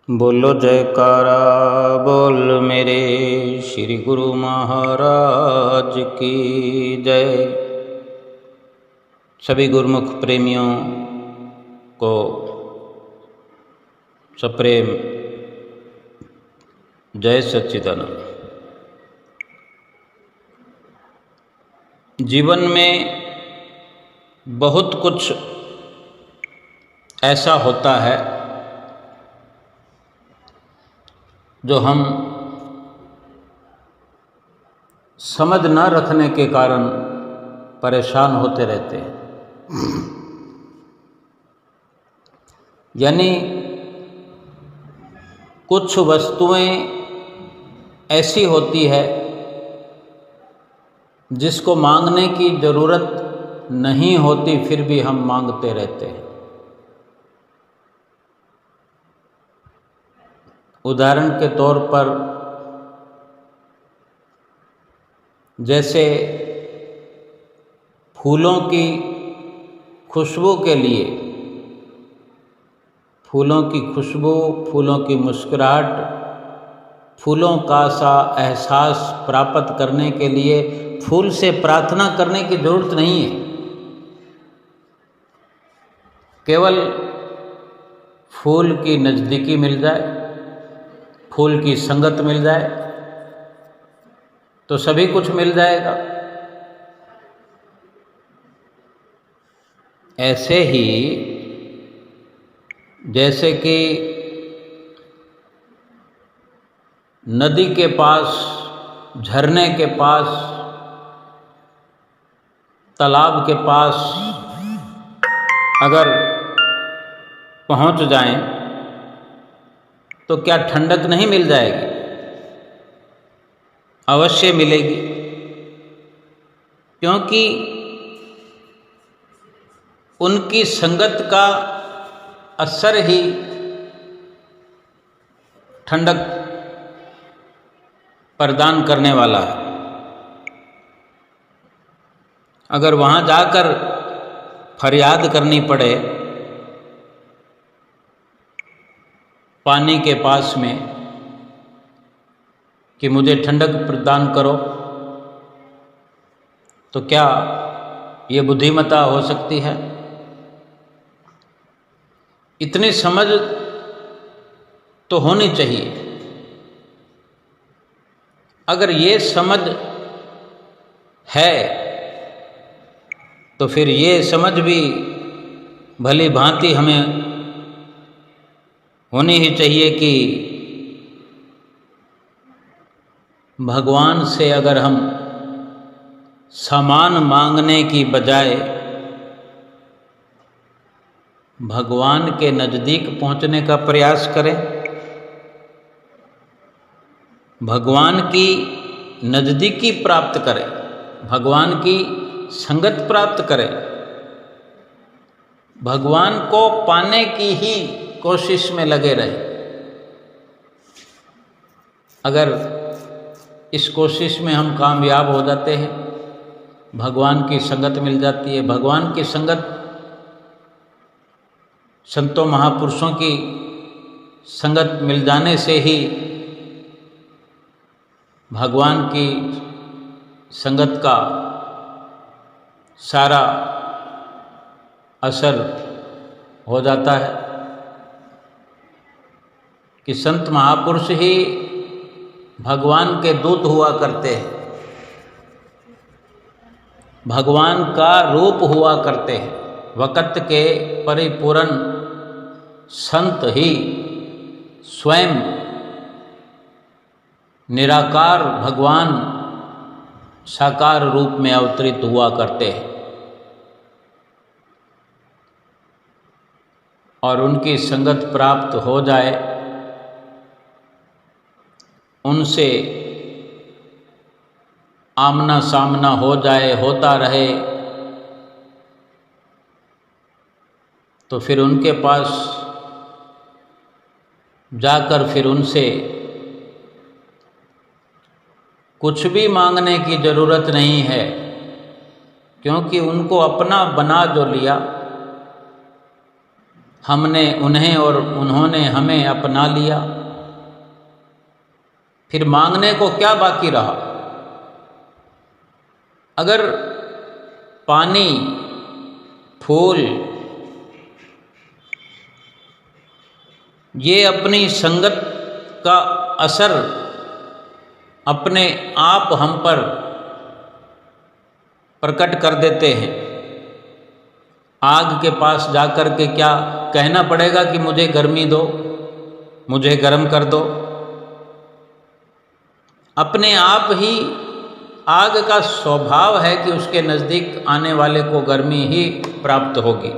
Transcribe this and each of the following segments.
बोलो जयकारा बोल मेरे श्री गुरु महाराज की जय। सभी गुरुमुख प्रेमियों को सप्रेम जय सच्चिदानंद। जीवन में बहुत कुछ ऐसा होता है जो हम समझ न रखने के कारण परेशान होते रहते हैं। यानी कुछ वस्तुएं ऐसी होती है जिसको मांगने की ज़रूरत नहीं होती, फिर भी हम मांगते रहते हैं। उदाहरण के तौर पर जैसे फूलों की खुशबू के लिए, फूलों की खुशबू, फूलों की मुस्कुराहट, फूलों का सा एहसास प्राप्त करने के लिए फूल से प्रार्थना करने की ज़रूरत नहीं है। केवल फूल की नज़दीकी मिल जाए, फूल की संगत मिल जाए तो सभी कुछ मिल जाएगा। ऐसे ही जैसे कि नदी के पास, झरने के पास, तालाब के पास अगर पहुंच जाएं तो क्या ठंडक नहीं मिल जाएगी? अवश्य मिलेगी, क्योंकि उनकी संगत का असर ही ठंडक प्रदान करने वाला है। अगर वहाँ जाकर फरियाद करनी पड़े पानी के पास में कि मुझे ठंडक प्रदान करो, तो क्या ये बुद्धिमत्ता हो सकती है? इतनी समझ तो होनी चाहिए। अगर ये समझ है तो फिर ये समझ भी भली भांति हमें होनी ही चाहिए कि भगवान से अगर हम सामान मांगने की बजाय भगवान के नज़दीक पहुंचने का प्रयास करें, भगवान की नज़दीकी प्राप्त करें, भगवान की संगत प्राप्त करें, भगवान को पाने की ही कोशिश में लगे रहे। अगर इस कोशिश में हम कामयाब हो जाते हैं, भगवान की संगत मिल जाती है। भगवान की संगत, संतों महापुरुषों की संगत मिल जाने से ही भगवान की संगत का सारा असर हो जाता है कि संत महापुरुष ही भगवान के दूत हुआ करते हैं, भगवान का रूप हुआ करते हैं। वक़्त के परिपूर्ण संत ही स्वयं निराकार भगवान साकार रूप में अवतरित हुआ करते हैं और उनकी संगत प्राप्त हो जाए, उनसे आमना सामना हो जाए, होता रहे, तो फिर उनके पास जाकर फिर उनसे कुछ भी मांगने की ज़रूरत नहीं है, क्योंकि उनको अपना बना जो लिया हमने उन्हें और उन्होंने हमें अपना लिया, फिर मांगने को क्या बाकी रहा? अगर पानी, फूल ये अपनी संगत का असर अपने आप हम पर प्रकट कर देते हैं, आग के पास जाकर के क्या कहना पड़ेगा कि मुझे गर्मी दो, मुझे गर्म कर दो? अपने आप ही आग का स्वभाव है कि उसके नज़दीक आने वाले को गर्मी ही प्राप्त होगी।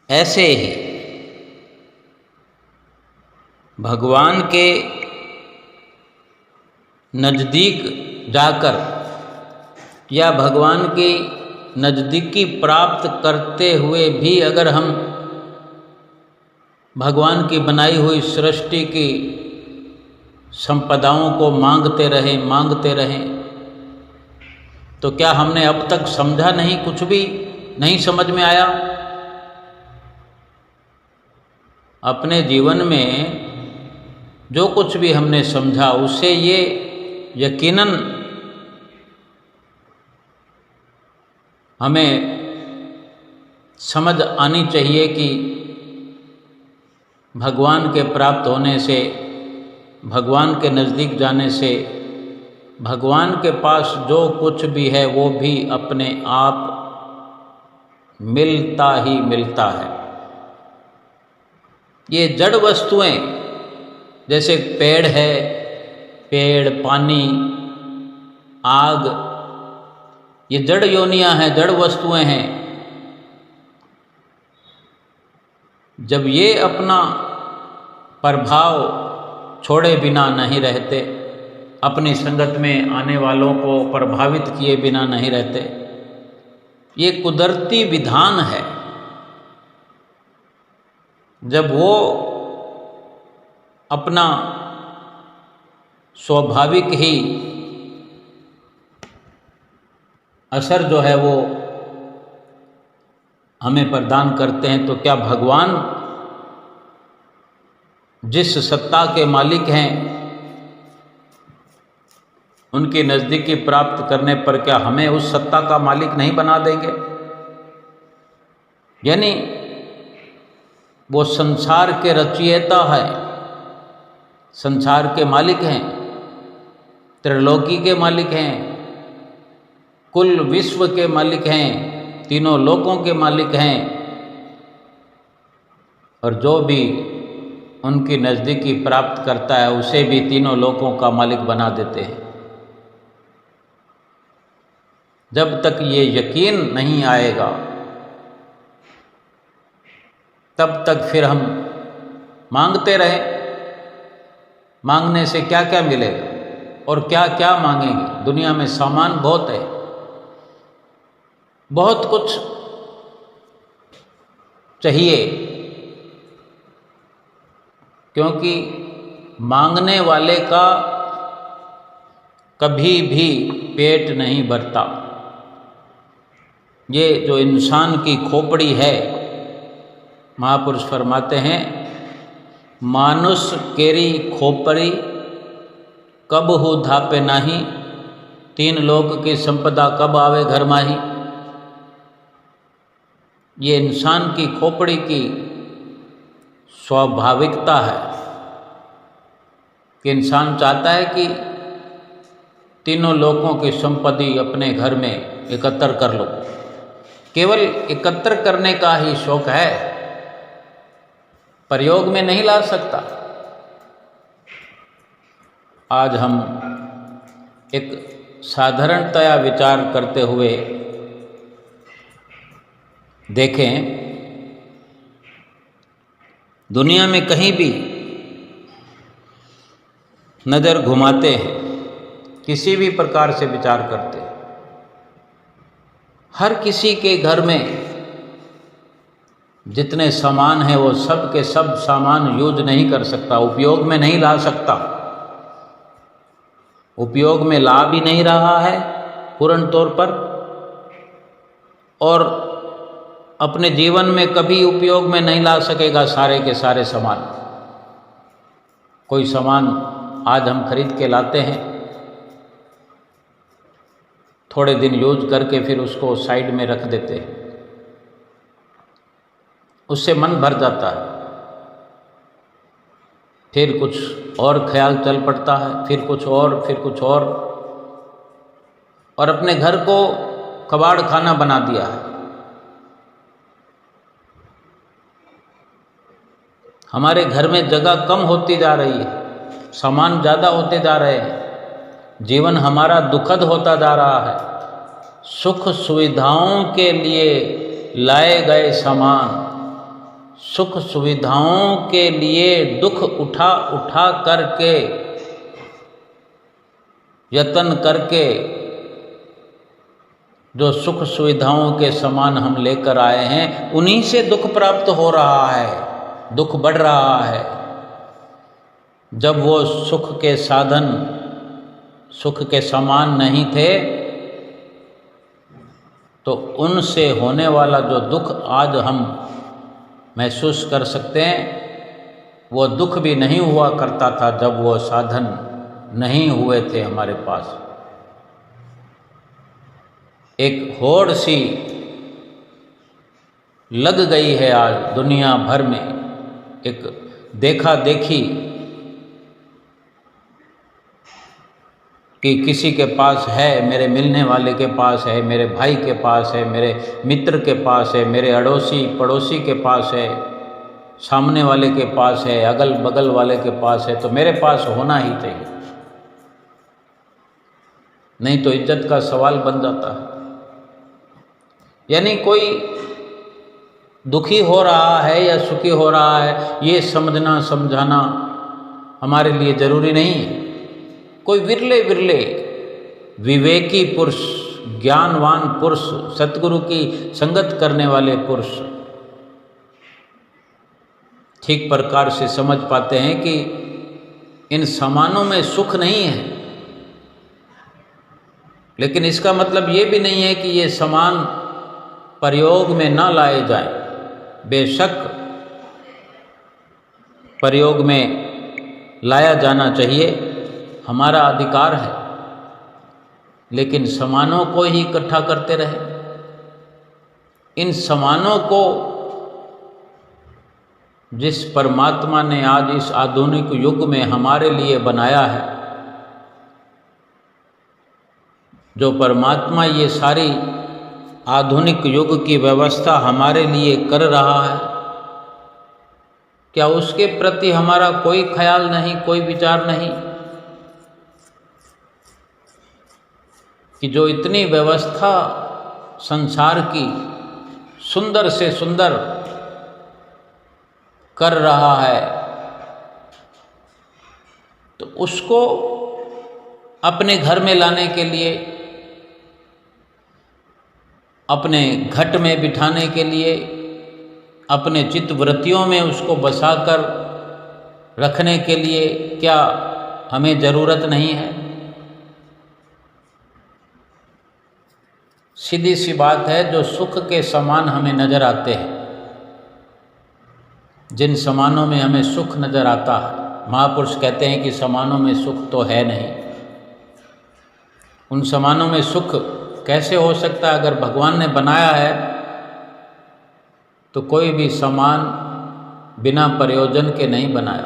ऐसे ही भगवान के नज़दीक जाकर या भगवान की नज़दीकी प्राप्त करते हुए भी अगर हम भगवान की बनाई हुई सृष्टि की संपदाओं को मांगते रहें, तो क्या हमने अब तक समझा नहीं? कुछ भी नहीं समझ में आया? अपने जीवन में जो कुछ भी हमने समझा उससे ये यकीनन हमें समझ आनी चाहिए कि भगवान के प्राप्त होने से, भगवान के नज़दीक जाने से, भगवान के पास जो कुछ भी है वो भी अपने आप मिलता ही मिलता है। ये जड़ वस्तुएं जैसे पेड़ है, पेड़, पानी, आग, ये जड़ योनियां हैं, जड़ वस्तुएं हैं। जब ये अपना प्रभाव छोड़े बिना नहीं रहते, अपनी संगत में आने वालों को प्रभावित किए बिना नहीं रहते, ये कुदरती विधान है। जब वो अपना स्वाभाविक ही असर जो है वो हमें प्रदान करते हैं, तो क्या भगवान जिस सत्ता के मालिक हैं उनकी नज़दीकी प्राप्त करने पर क्या हमें उस सत्ता का मालिक नहीं बना देंगे? यानी वो संसार के रचयिता है, संसार के मालिक हैं, त्रिलोकी के मालिक हैं, कुल विश्व के मालिक हैं, तीनों लोकों के मालिक हैं, और जो भी उनकी नज़दीकी प्राप्त करता है उसे भी तीनों लोकों का मालिक बना देते हैं। जब तक ये यकीन नहीं आएगा तब तक फिर हम मांगते रहें। मांगने से क्या क्या मिलेगा और क्या क्या मांगेंगे? दुनिया में सामान बहुत है, बहुत कुछ चाहिए, क्योंकि मांगने वाले का कभी भी पेट नहीं भरता। ये जो इंसान की खोपड़ी है, महापुरुष फरमाते हैं, मानुष केरी खोपड़ी कब हो धापे नाही, तीन लोक की संपदा कब आवे घर माही। ये इंसान की खोपड़ी की स्वाभाविकता है कि इंसान चाहता है कि तीनों लोकों की संपत्ति अपने घर में एकत्र कर लो। केवल एकत्र करने का ही शौक है, प्रयोग में नहीं ला सकता। आज हम एक साधारणतया विचार करते हुए देखें, दुनिया में कहीं भी नज़र घुमाते हैं, किसी भी प्रकार से विचार करते हैं, हर किसी के घर में जितने सामान हैं वो सब के सब सामान यूज नहीं कर सकता, उपयोग में नहीं ला सकता, उपयोग में ला भी नहीं रहा है पूर्ण तौर पर, और अपने जीवन में कभी उपयोग में नहीं ला सकेगा सारे के सारे सामान। कोई सामान आज हम खरीद के लाते हैं, थोड़े दिन यूज करके फिर उसको साइड में रख देते हैं, उससे मन भर जाता है, फिर कुछ और ख्याल चल पड़ता है, फिर कुछ और, फिर कुछ और अपने घर को कबाड़ खाना बना दिया है। हमारे घर में जगह कम होती जा रही है, सामान ज़्यादा होते जा रहे हैं, जीवन हमारा दुखद होता जा रहा है। सुख सुविधाओं के लिए लाए गए सामान, सुख सुविधाओं के लिए दुख उठा उठा करके, यत्न करके जो सुख सुविधाओं के सामान हम लेकर आए हैं, उन्हीं से दुख प्राप्त हो रहा है, दुख बढ़ रहा है। जब वो सुख के साधन, सुख के सामान नहीं थे, तो उनसे होने वाला जो दुख आज हम महसूस कर सकते हैं, वो दुख भी नहीं हुआ करता था जब वो साधन नहीं हुए थे हमारे पास। एक होड़ सी लग गई है आज दुनिया भर में, एक देखा देखी कि किसी के पास है, मेरे मिलने वाले के पास है, मेरे भाई के पास है, मेरे मित्र के पास है, मेरे अड़ोसी पड़ोसी के पास है, सामने वाले के पास है, अगल बगल वाले के पास है, तो मेरे पास होना ही चाहिए, नहीं तो इज्जत का सवाल बन जाता है। यानी कोई दुखी हो रहा है या सुखी हो रहा है, ये समझना समझाना हमारे लिए जरूरी नहीं है। कोई विरले विरले विवेकी पुरुष, ज्ञानवान पुरुष, सतगुरु की संगत करने वाले पुरुष ठीक प्रकार से समझ पाते हैं कि इन सामानों में सुख नहीं है, लेकिन इसका मतलब ये भी नहीं है कि ये सामान प्रयोग में ना लाए जाएं। बेशक प्रयोग में लाया जाना चाहिए, हमारा अधिकार है, लेकिन सामानों को ही इकट्ठा करते रहे। इन सामानों को जिस परमात्मा ने आज इस आधुनिक युग में हमारे लिए बनाया है, जो परमात्मा ये सारी आधुनिक युग की व्यवस्था हमारे लिए कर रहा है, क्या उसके प्रति हमारा कोई ख्याल नहीं, कोई विचार नहीं कि जो इतनी व्यवस्था संसार की सुंदर से सुंदर कर रहा है, तो उसको अपने घर में लाने के लिए, अपने घट में बिठाने के लिए, अपने चित्तवृत्तियों में उसको बसाकर रखने के लिए क्या हमें ज़रूरत नहीं है? सीधी सी बात है, जो सुख के समान हमें नज़र आते हैं, जिन सामानों में हमें सुख नज़र आता है, महापुरुष कहते हैं कि सामानों में सुख तो है नहीं। उन सामानों में सुख कैसे हो सकता है? अगर भगवान ने बनाया है तो कोई भी सामान बिना प्रयोजन के नहीं बनाया।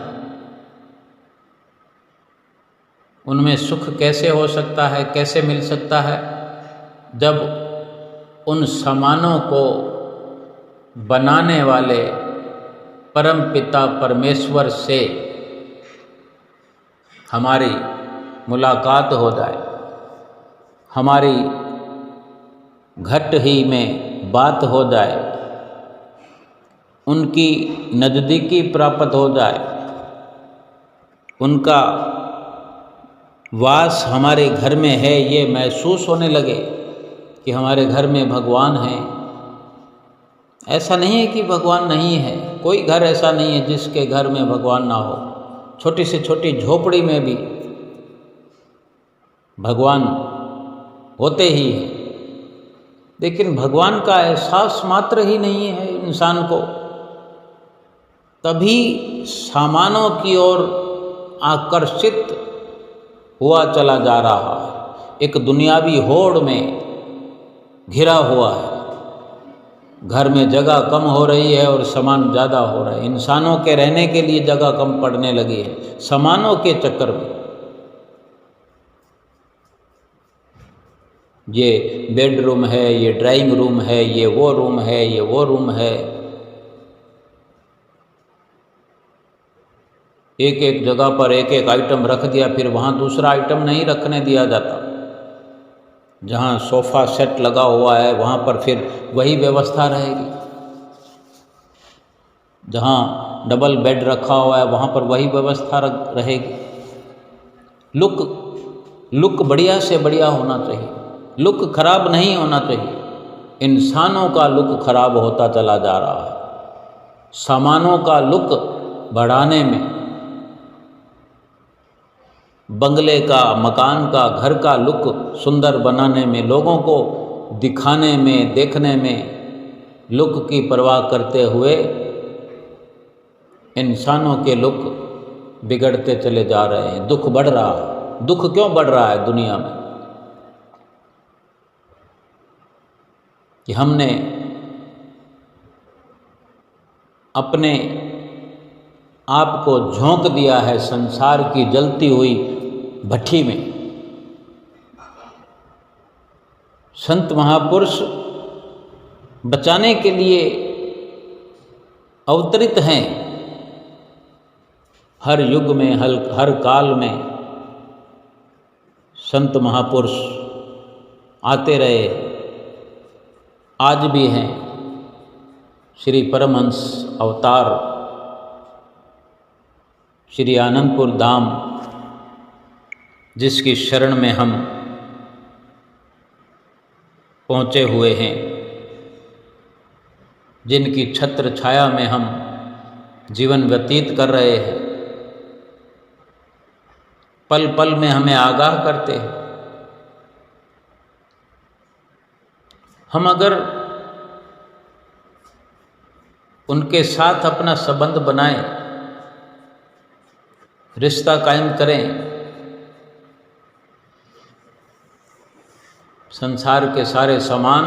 उनमें सुख कैसे हो सकता है, कैसे मिल सकता है? जब उन सामानों को बनाने वाले परम पिता परमेश्वर से हमारी मुलाकात हो जाए, हमारी घट ही में बात हो जाए, उनकी नज़दीकी प्राप्त हो जाए, उनका वास हमारे घर में है, ये महसूस होने लगे कि हमारे घर में भगवान है। ऐसा नहीं है कि भगवान नहीं है, कोई घर ऐसा नहीं है जिसके घर में भगवान ना हो। छोटी से छोटी झोपड़ी में भी भगवान होते ही हैं। लेकिन भगवान का एहसास मात्र ही नहीं है इंसान को, तभी सामानों की ओर आकर्षित हुआ चला जा रहा है। एक दुनियावी होड़ में घिरा हुआ है, घर में जगह कम हो रही है और सामान ज़्यादा हो रहा है। इंसानों के रहने के लिए जगह कम पड़ने लगी है सामानों के चक्कर में। ये बेडरूम है, ये ड्राइंग रूम है, ये वो रूम है, ये वो रूम है। एक एक जगह पर एक एक आइटम रख दिया, फिर वहाँ दूसरा आइटम नहीं रखने दिया जाता। जहाँ सोफ़ा सेट लगा हुआ है वहाँ पर फिर वही व्यवस्था रहेगी, जहाँ डबल बेड रखा हुआ है वहाँ पर वही व्यवस्था रहेगी। लुक बढ़िया से बढ़िया होना चाहिए, लुक खराब नहीं होना चाहिए। इंसानों का लुक खराब होता चला जा रहा है। सामानों का लुक बढ़ाने में, बंगले का, मकान का, घर का लुक सुंदर बनाने में, लोगों को दिखाने में, देखने में लुक की परवाह करते हुए इंसानों के लुक बिगड़ते चले जा रहे हैं। दुख बढ़ रहा है। दुख क्यों बढ़ रहा है दुनिया में? कि हमने अपने आप को झोंक दिया है संसार की जलती हुई भट्ठी में। संत महापुरुष बचाने के लिए अवतरित हैं। हर युग में, हर काल में संत महापुरुष आते रहे, आज भी हैं। श्री परमहंस अवतार श्री आनंदपुर धाम, जिसकी शरण में हम पहुँचे हुए हैं, जिनकी छत्र छाया में हम जीवन व्यतीत कर रहे हैं, पल पल में हमें आगाह करते हैं। हम अगर उनके साथ अपना संबंध बनाएं, रिश्ता कायम करें, संसार के सारे सामान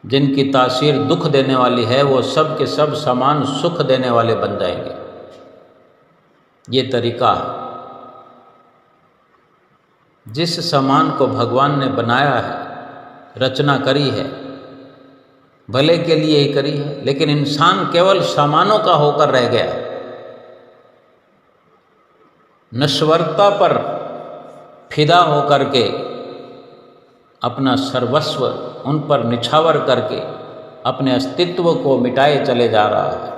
जिनकी तासीर दुख देने वाली है, वो सब के सब सामान सुख देने वाले बन जाएंगे। ये तरीका है। जिस सामान को भगवान ने बनाया है, रचना करी है, भले के लिए ही करी है, लेकिन इंसान केवल सामानों का होकर रह गया। नश्वरता पर फिदा होकर के, अपना सर्वस्व उन पर निछावर करके अपने अस्तित्व को मिटाए चले जा रहा है।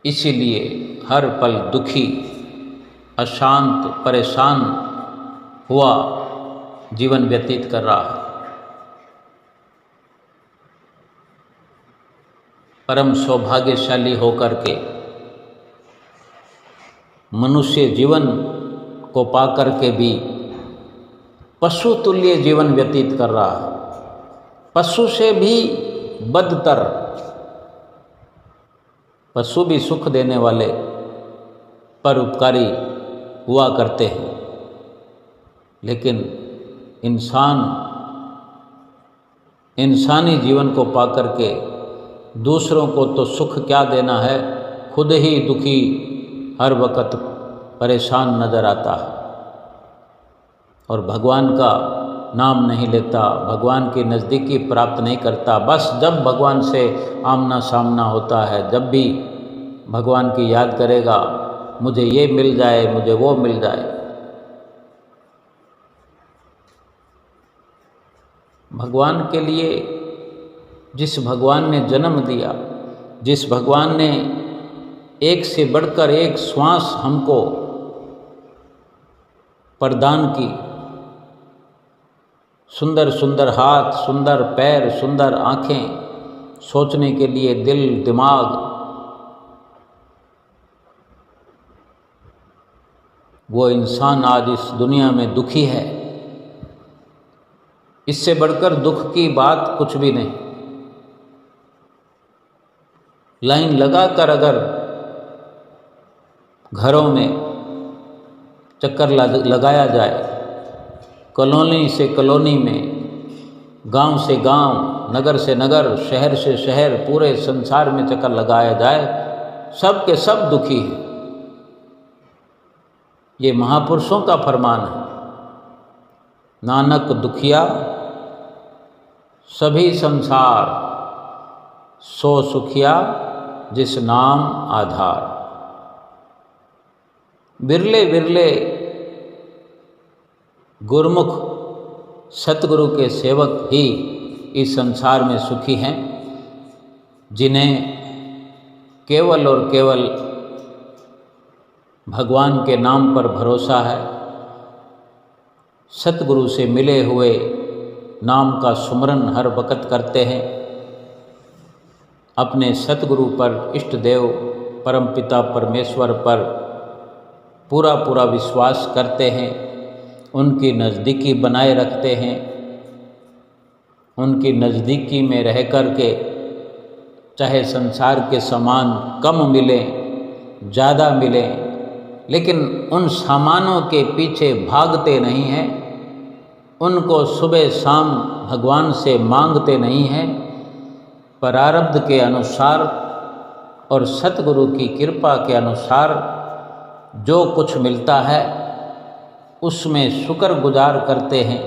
इसीलिए हर पल दुखी, अशांत, परेशान हुआ जीवन व्यतीत कर रहा है। परम सौभाग्यशाली होकर के मनुष्य जीवन को पाकर के भी पशु तुल्य जीवन व्यतीत कर रहा है। पशु से भी बदतर। पशु भी सुख देने वाले परोपकारी हुआ करते हैं, लेकिन इंसान इंसानी जीवन को पाकर के दूसरों को तो सुख क्या देना है, खुद ही दुखी हर वक्त परेशान नज़र आता है और भगवान का नाम नहीं लेता, भगवान की नज़दीकी प्राप्त नहीं करता। बस जब भगवान से आमना सामना होता है, जब भी भगवान की याद करेगा, मुझे ये मिल जाए, मुझे वो मिल जाए। भगवान के लिए, जिस भगवान ने जन्म दिया, जिस भगवान ने एक से बढ़कर एक श्वास हमको प्रदान की, सुंदर सुंदर हाथ, सुंदर पैर, सुंदर आँखें, सोचने के लिए दिल, दिमाग, वो इंसान आज इस दुनिया में दुखी है। इससे बढ़कर दुख की बात कुछ भी नहीं। लाइन लगाकर अगर घरों में चक्कर लगाया जाए, कॉलोनी से कॉलोनी में, गांव से गांव, नगर से नगर, शहर से शहर, पूरे संसार में चक्कर लगाया जाए, सब के सब दुखी हैं। ये महापुरुषों का फरमान है। नानक दुखिया सभी संसार, सो सुखिया जिस नाम आधार। बिरले बिरले गुरुमुख सतगुरु के सेवक ही इस संसार में सुखी हैं, जिन्हें केवल और केवल भगवान के नाम पर भरोसा है, सतगुरु से मिले हुए नाम का सुमरन हर वक़्त करते हैं, अपने सतगुरु पर, इष्ट देव परमपिता परमेश्वर पर पूरा पूरा विश्वास करते हैं, उनकी नज़दीकी बनाए रखते हैं। उनकी नज़दीकी में रह कर के चाहे संसार के सामान कम मिलें, ज़्यादा मिलें, लेकिन उन सामानों के पीछे भागते नहीं हैं, उनको सुबह शाम भगवान से मांगते नहीं हैं। प्रारब्ध के अनुसार और सतगुरु की कृपा के अनुसार जो कुछ मिलता है उसमें शुक्रगुजार करते हैं,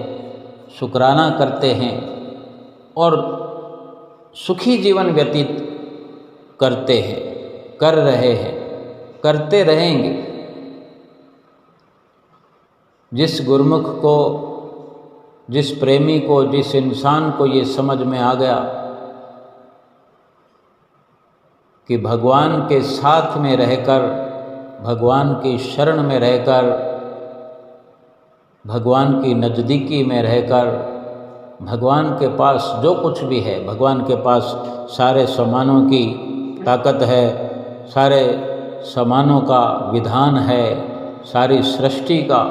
शुक्राना करते हैं और सुखी जीवन व्यतीत करते हैं, कर रहे हैं, करते रहेंगे। जिस गुरुमुख को, जिस प्रेमी को, जिस इंसान को ये समझ में आ गया कि भगवान के साथ में रहकर, भगवान की शरण में रहकर, भगवान की नज़दीकी में रहकर, भगवान के पास जो कुछ भी है, भगवान के पास सारे सामानों की ताकत है, सारे सामानों का विधान है, सारी सृष्टि का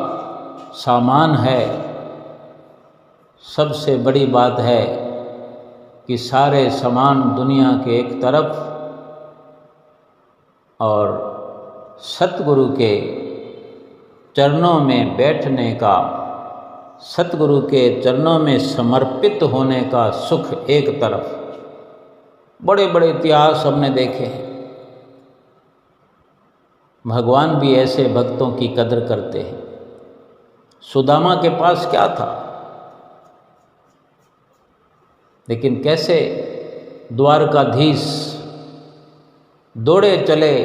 सामान है। सबसे बड़ी बात है कि सारे सामान दुनिया के एक तरफ और सतगुरु के चरणों में बैठने का, सतगुरु के चरणों में समर्पित होने का सुख एक तरफ। बड़े बड़े इतिहास हमने देखे हैं। भगवान भी ऐसे भक्तों की कदर करते हैं। सुदामा के पास क्या था, लेकिन कैसे द्वारकाधीश दौड़े चले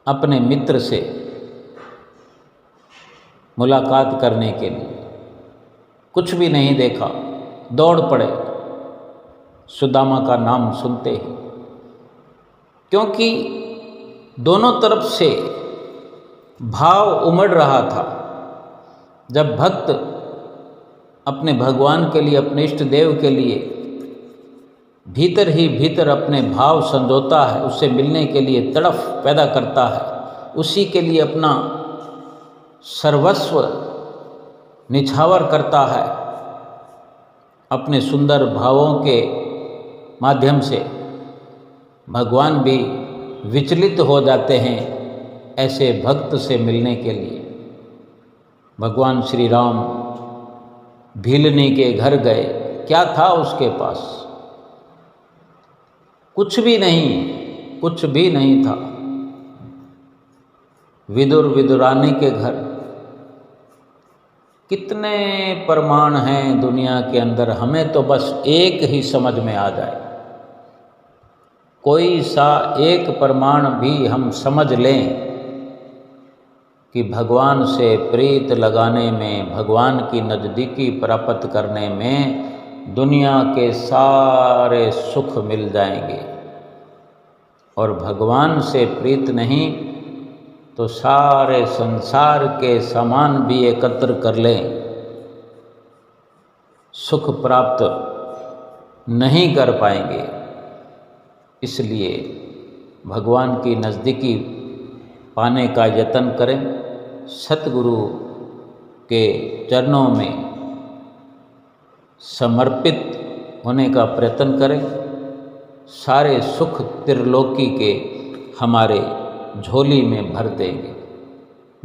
अपने मित्र से मुलाकात करने के लिए, कुछ भी नहीं देखा, दौड़ पड़े सुदामा का नाम सुनते ही, क्योंकि दोनों तरफ से भाव उमड़ रहा था। जब भक्त अपने भगवान के लिए, अपने इष्ट देव के लिए भीतर ही भीतर अपने भाव संजोता है, उससे मिलने के लिए तड़फ पैदा करता है, उसी के लिए अपना सर्वस्व निछावर करता है, अपने सुंदर भावों के माध्यम से भगवान भी विचलित हो जाते हैं ऐसे भक्त से मिलने के लिए। भगवान श्री राम भीलनी के घर गए, क्या था उसके पास? कुछ भी नहीं, कुछ भी नहीं था। विदुर विदुरानी के घर, कितने प्रमाण हैं दुनिया के अंदर, हमें तो बस एक ही समझ में आ जाए, कोई सा एक प्रमाण भी हम समझ लें कि भगवान से प्रीत लगाने में, भगवान की नज़दीकी प्राप्त करने में दुनिया के सारे सुख मिल जाएंगे। और भगवान से प्रीत नहीं तो सारे संसार के सामान भी एकत्र कर लें, सुख प्राप्त नहीं कर पाएंगे। इसलिए भगवान की नज़दीकी पाने का यत्न करें, सतगुरु के चरणों में समर्पित होने का प्रयत्न करें। सारे सुख त्रिलोकी के हमारे झोली में भर देंगे।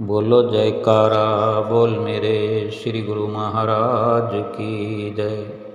बोलो जयकारा बोल मेरे श्री गुरु महाराज की जय।